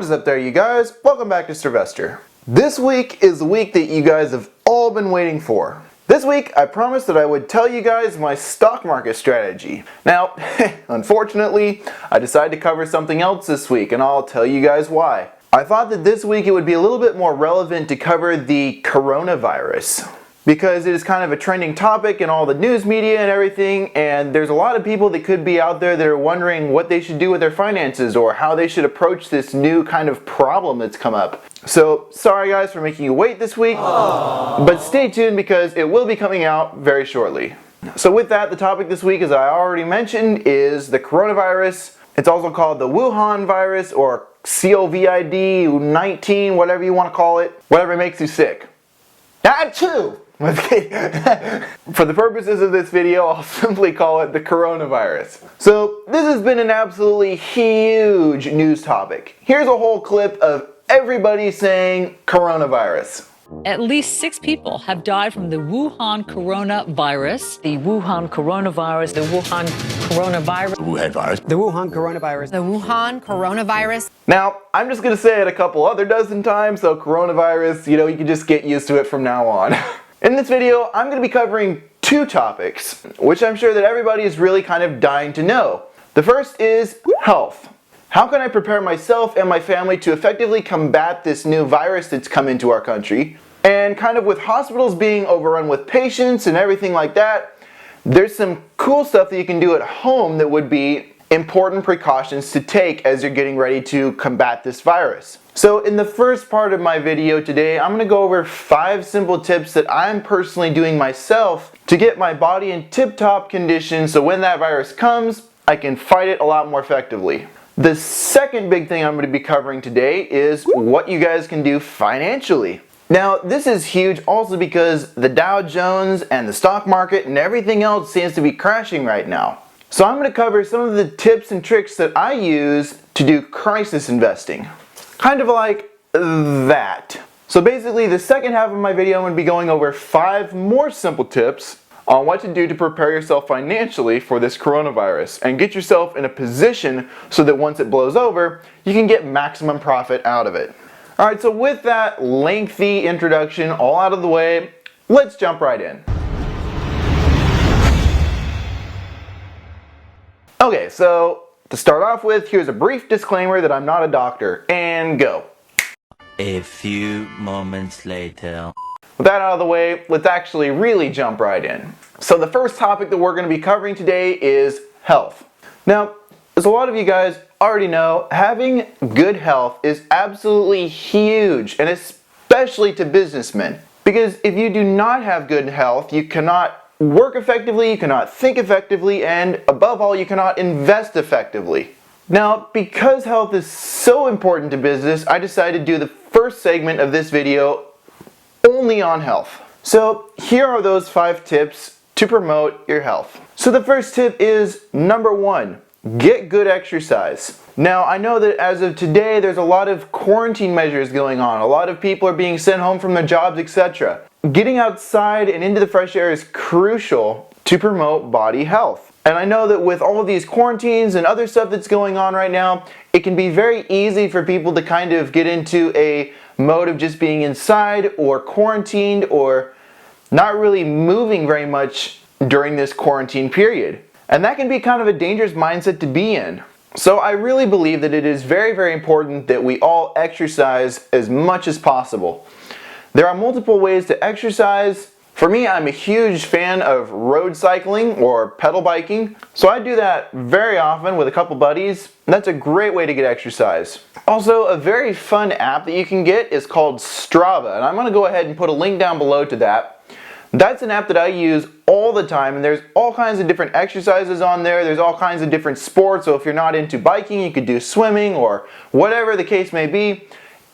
What is up there, you guys? Welcome back to Sylvester. This week is the week that you guys have all been waiting for. This week, I promised that I would tell you guys my stock market strategy. Now, unfortunately, I decided to cover something else this week, and I'll tell you guys why. I thought that this week it would be a little bit more relevant to cover the coronavirus, because it is kind of a trending topic in all the news media and everything, and there's a lot of people that could be out there that are wondering what they should do with their finances or how they should approach this new kind of problem that's come up. So, sorry guys for making you wait this week, but stay tuned because it will be coming out very shortly. So with that, the topic this week, as I already mentioned, is the coronavirus. It's also called the Wuhan virus or COVID-19, whatever you want to call it, whatever makes you sick. Achoo! For the purposes of this video, I'll simply call it the coronavirus. So this has been an absolutely huge news topic. Here's a whole clip of everybody saying coronavirus. At least 6 people have died from the Wuhan coronavirus. The Wuhan coronavirus. The Wuhan coronavirus. The Wuhan virus. The Wuhan coronavirus. The Wuhan coronavirus. Now, I'm just going to say it a couple other dozen times, so coronavirus, you can just get used to it from now on. In this video, I'm going to be covering 2 topics, which I'm sure that everybody is really kind of dying to know. The first is health. How can I prepare myself and my family to effectively combat this new virus that's come into our country? And kind of with hospitals being overrun with patients and everything like that, there's some cool stuff that you can do at home that would be important precautions to take as you're getting ready to combat this virus. So in the first part of my video today, I'm going to go over 5 simple tips that I'm personally doing myself to get my body in tip-top condition so when that virus comes, I can fight it a lot more effectively. The second big thing I'm going to be covering today is what you guys can do financially. Now, this is huge also because the Dow Jones and the stock market and everything else seems to be crashing right now. So I'm going to cover some of the tips and tricks that I use to do crisis investing. Kind of like that. So basically, the second half of my video, I'm going to be going over 5 more simple tips on what to do to prepare yourself financially for this coronavirus and get yourself in a position so that once it blows over, you can get maximum profit out of it. Alright, so with that lengthy introduction all out of the way, let's jump right in. Okay, so to start off with, here's a brief disclaimer that I'm not a doctor, and go. A few moments later. With that out of the way, let's actually really jump right in. So the first topic that we're going to be covering today is health. Now, as a lot of you guys already know, having good health is absolutely huge, and especially to businessmen. Because if you do not have good health, you cannot work effectively, you cannot think effectively, and above all, you cannot invest effectively. Now, because health is so important to business, I decided to do the first segment of this video only on health. So here are those 5 tips to promote your health. So the first tip is number 1, get good exercise. Now, I know that as of today, there's a lot of quarantine measures going on. A lot of people are being sent home from their jobs, etc. Getting outside and into the fresh air is crucial to promote body health. And I know that with all of these quarantines and other stuff that's going on right now, it can be very easy for people to kind of get into a mode of just being inside or quarantined or not really moving very much during this quarantine period. And that can be kind of a dangerous mindset to be in. So I really believe that it is very, very important that we all exercise as much as possible. There are multiple ways to exercise. For me, I'm a huge fan of road cycling or pedal biking. So I do that very often with a couple buddies. That's a great way to get exercise. Also, a very fun app that you can get is called Strava. And I'm going to go ahead and put a link down below to that. That's an app that I use all the time, and there's all kinds of different exercises on there. There's all kinds of different sports, so if you're not into biking, you could do swimming or whatever the case may be.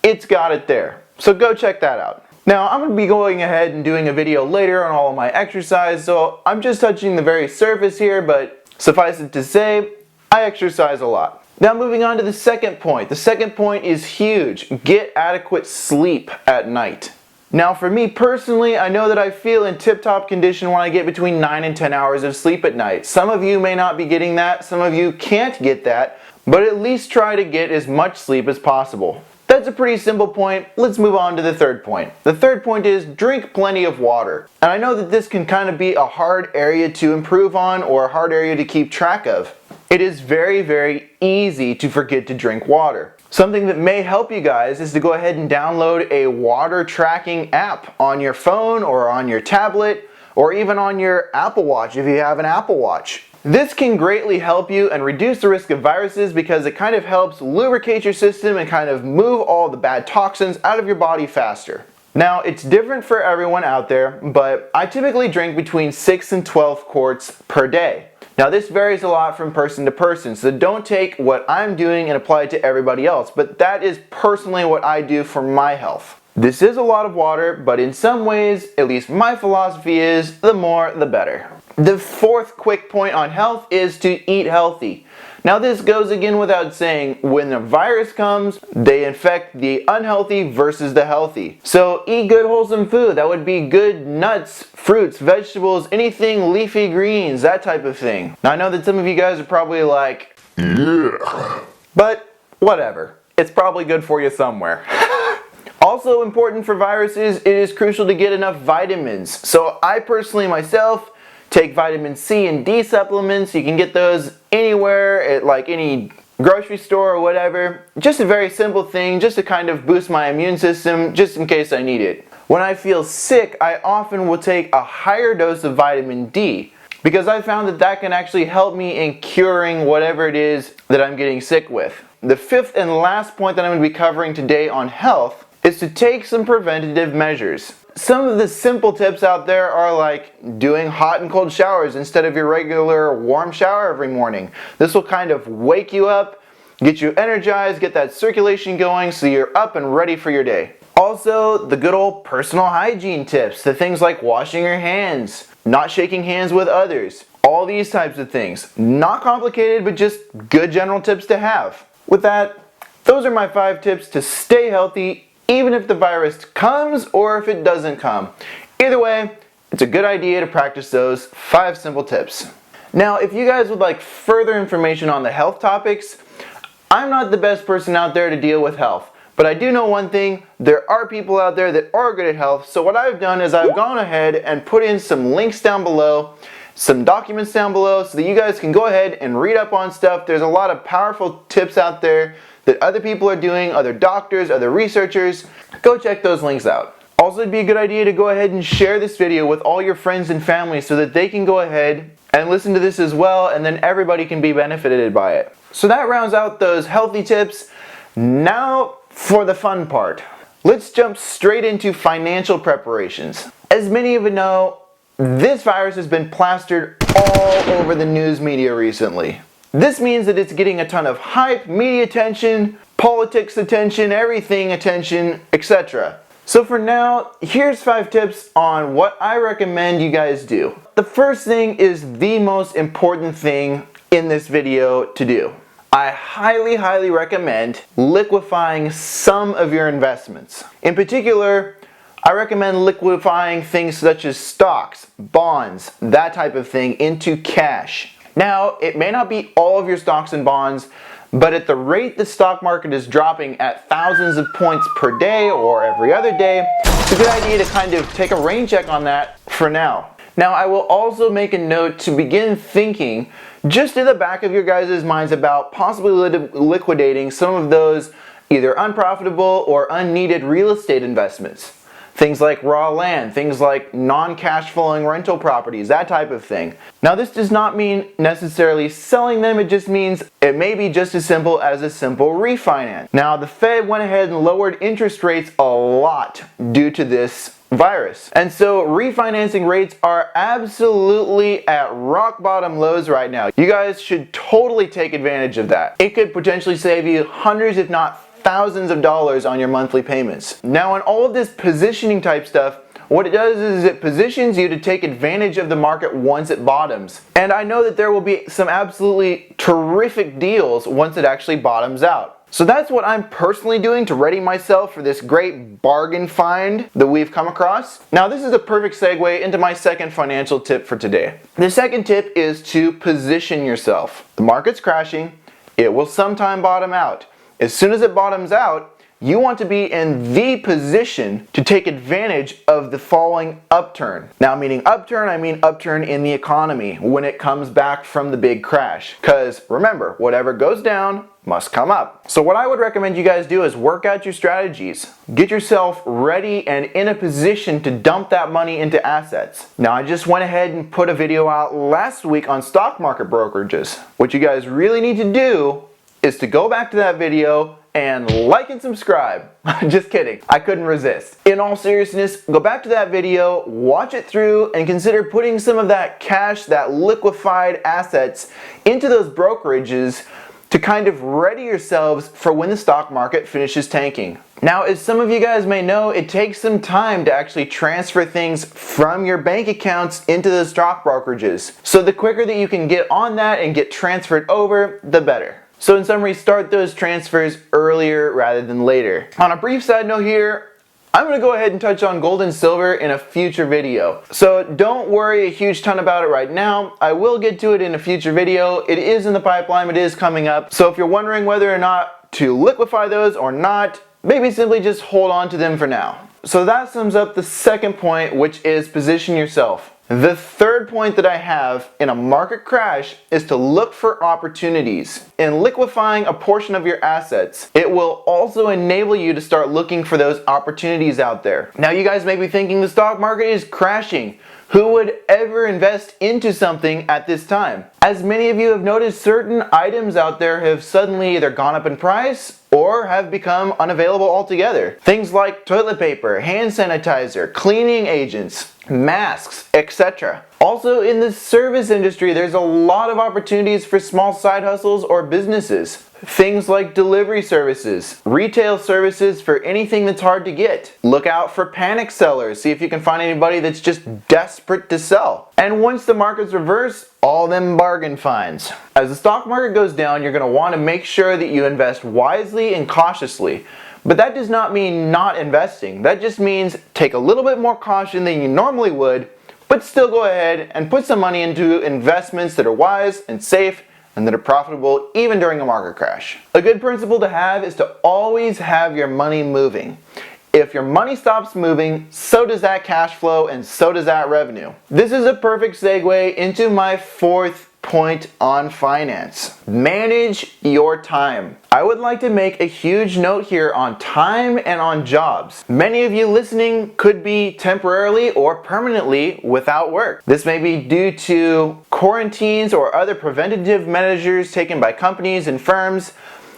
It's got it there. So go check that out. Now, I'm going to be going ahead and doing a video later on all of my exercise, so I'm just touching the very surface here, but suffice it to say, I exercise a lot. Now moving on to the second point. The second point is huge. Get adequate sleep at night. Now for me personally, I know that I feel in tip-top condition when I get between 9 and 10 hours of sleep at night. Some of you may not be getting that, some of you can't get that, but at least try to get as much sleep as possible. That's a pretty simple point. Let's move on to the third point. The third point is drink plenty of water. And I know that this can kind of be a hard area to improve on or a hard area to keep track of. It is very easy to forget to drink water. Something that may help you guys is to go ahead and download a water tracking app on your phone or on your tablet or even on your Apple Watch if you have an Apple Watch. This can greatly help you and reduce the risk of viruses because it kind of helps lubricate your system and kind of move all the bad toxins out of your body faster. Now, it's different for everyone out there, but I typically drink between 6 and 12 quarts per day. Now, this varies a lot from person to person, so don't take what I'm doing and apply it to everybody else, but that is personally what I do for my health. This is a lot of water, but in some ways, at least my philosophy is, the more the better. The fourth quick point on health is to eat healthy. Now this goes again without saying, when a virus comes, they infect the unhealthy versus the healthy. So eat good wholesome food. That would be good nuts, fruits, vegetables, anything leafy greens, that type of thing. Now I know that some of you guys are probably like, yeah, but whatever. It's probably good for you somewhere. Also important for viruses, it is crucial to get enough vitamins. So I personally myself take vitamin C and D supplements. You can get those anywhere at like any grocery store or whatever. Just a very simple thing just to kind of boost my immune system just in case I need it. When I feel sick, I often will take a higher dose of vitamin D because I found that that can actually help me in curing whatever it is that I'm getting sick with. The fifth and last point that I'm going to be covering today on health is to take some preventative measures. Some of the simple tips out there are like doing hot and cold showers instead of your regular warm shower every morning. This will kind of wake you up, get you energized, get that circulation going so you're up and ready for your day. Also, the good old personal hygiene tips, the things like washing your hands, not shaking hands with others, all these types of things. Not complicated, but just good general tips to have. With that, those are my 5 tips to stay healthy even if the virus comes or if it doesn't come. Either way, it's a good idea to practice those 5 simple tips. Now, if you guys would like further information on the health topics, I'm not the best person out there to deal with health, but I do know one thing, there are people out there that are good at health, so what I've done is I've gone ahead and put in some links down below, some documents down below, so that you guys can go ahead and read up on stuff. There's a lot of powerful tips out there that other people are doing, other doctors, other researchers. Go check those links out. Also, it'd be a good idea to go ahead and share this video with all your friends and family so that they can go ahead and listen to this as well, and then everybody can be benefited by it. So that rounds out those healthy tips. Now for the fun part. Let's jump straight into financial preparations. As many of you know, this virus has been plastered all over the news media recently. This means that it's getting a ton of hype, media attention, politics attention, everything attention, etc. So for now, here's 5 tips on what I recommend you guys do. The first thing is the most important thing in this video to do. I highly recommend liquefying some of your investments. In particular, I recommend liquefying things such as stocks, bonds, that type of thing into cash. Now, it may not be all of your stocks and bonds, but at the rate the stock market is dropping at thousands of points per day or every other day, it's a good idea to kind of take a rain check on that for now. Now, I will also make a note to begin thinking just in the back of your guys' minds about possibly liquidating some of those either unprofitable or unneeded real estate investments. Things like raw land, things like non-cash flowing rental properties, that type of thing. Now this does not mean necessarily selling them, it just means it may be just as simple as a simple refinance. Now the Fed went ahead and lowered interest rates a lot due to this virus. And so refinancing rates are absolutely at rock bottom lows right now. You guys should totally take advantage of that. It could potentially save you hundreds if not thousands of dollars on your monthly payments. Now, in all of this positioning type stuff, what it does is it positions you to take advantage of the market once it bottoms. And I know that there will be some absolutely terrific deals once it actually bottoms out. So that's what I'm personally doing to ready myself for this great bargain find that we've come across. Now this is a perfect segue into my second financial tip for today. The second tip is to position yourself. The market's crashing. It will sometime bottom out. As soon as it bottoms out, you want to be in the position to take advantage of the following upturn. Now, meaning upturn, I mean upturn in the economy when it comes back from the big crash. Because remember, whatever goes down must come up. So what I would recommend you guys do is work out your strategies. Get yourself ready and in a position to dump that money into assets. Now, I just went ahead and put a video out last week on stock market brokerages. What you guys really need to do is to go back to that video and like and subscribe. Just kidding, I couldn't resist. In all seriousness, go back to that video, watch it through, and consider putting some of that cash, that liquefied assets, into those brokerages to kind of ready yourselves for when the stock market finishes tanking. Now, as some of you guys may know, it takes some time to actually transfer things from your bank accounts into the stock brokerages. So the quicker that you can get on that and get transferred over, the better. So in summary, start those transfers earlier rather than later. On a brief side note here, I'm going to go ahead and touch on gold and silver in a future video. So don't worry a huge ton about it right now. I will get to it in a future video. It is in the pipeline, it is coming up. So if you're wondering whether or not to liquefy those or not, maybe simply just hold on to them for now. So that sums up the second point, which is position yourself. The third point that I have in a market crash is to look for opportunities. In liquefying a portion of your assets, it will also enable you to start looking for those opportunities out there. Now, you guys may be thinking the stock market is crashing. Who would ever invest into something at this time? As many of you have noticed, certain items out there have suddenly either gone up in price or have become unavailable altogether. Things like toilet paper, hand sanitizer, cleaning agents, masks, etc. Also, in the service industry, there's a lot of opportunities for small side hustles or businesses. Things like delivery services, retail services for anything that's hard to get. Look out for panic sellers. See if you can find anybody that's just desperate to sell. And once the markets reverse, all them bargain finds. As the stock market goes down, you're going to want to make sure that you invest wisely and cautiously. But that does not mean not investing. That just means take a little bit more caution than you normally would, but still go ahead and put some money into investments that are wise and safe and that are profitable even during a market crash. A good principle to have is to always have your money moving. If your money stops moving, so does that cash flow and so does that revenue. This is a perfect segue into my fourth point on finance. Manage your time. I would like to make a huge note here on time and on jobs. Many of you listening could be temporarily or permanently without work. This may be due to quarantines or other preventative measures taken by companies and firms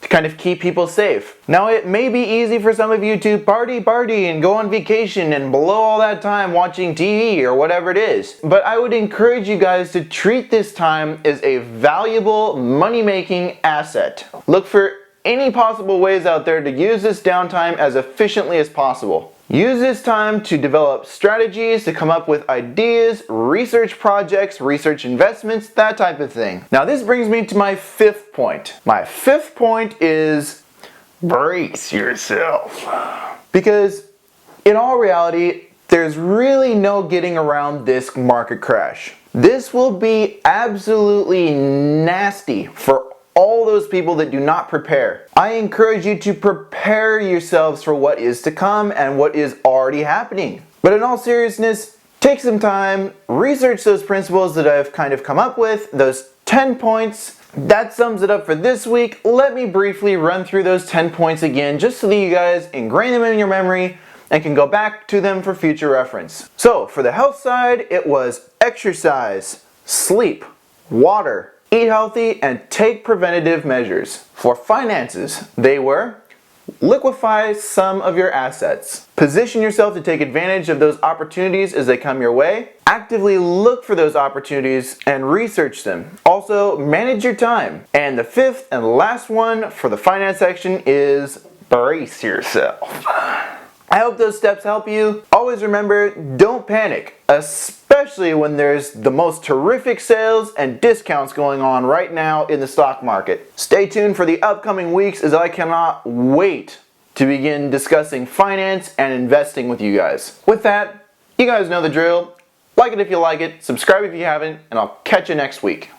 to kind of keep people safe. Now, it may be easy for some of you to party and go on vacation and blow all that time watching TV or whatever it is. But I would encourage you guys to treat this time as a valuable money-making asset. Look for any possible ways out there to use this downtime as efficiently as possible. Use this time to develop strategies, to come up with ideas, research projects, research investments, that type of thing. Now, this brings me to my fifth point. My fifth point is brace yourself. Because in all reality, there's really no getting around this market crash. This will be absolutely nasty for all those people that do not prepare. I encourage you to prepare yourselves for what is to come and what is already happening. But in all seriousness, take some time, research those principles that I've kind of come up with, those 10 points. That sums it up for this week. Let me briefly run through those 10 points again, just so that you guys ingrain them in your memory and can go back to them for future reference. So for the health side, it was exercise, sleep, water, eat healthy, and take preventative measures. For finances, they were liquefy some of your assets. Position yourself to take advantage of those opportunities as they come your way. Actively look for those opportunities and research them. Also, manage your time. And the fifth and last one for the finance section is brace yourself. I hope those steps help you. Always remember, don't panic, especially when there's the most terrific sales and discounts going on right now in the stock market. Stay tuned for the upcoming weeks as I cannot wait to begin discussing finance and investing with you guys. With that, you guys know the drill. Like it if you like it, subscribe if you haven't, and I'll catch you next week.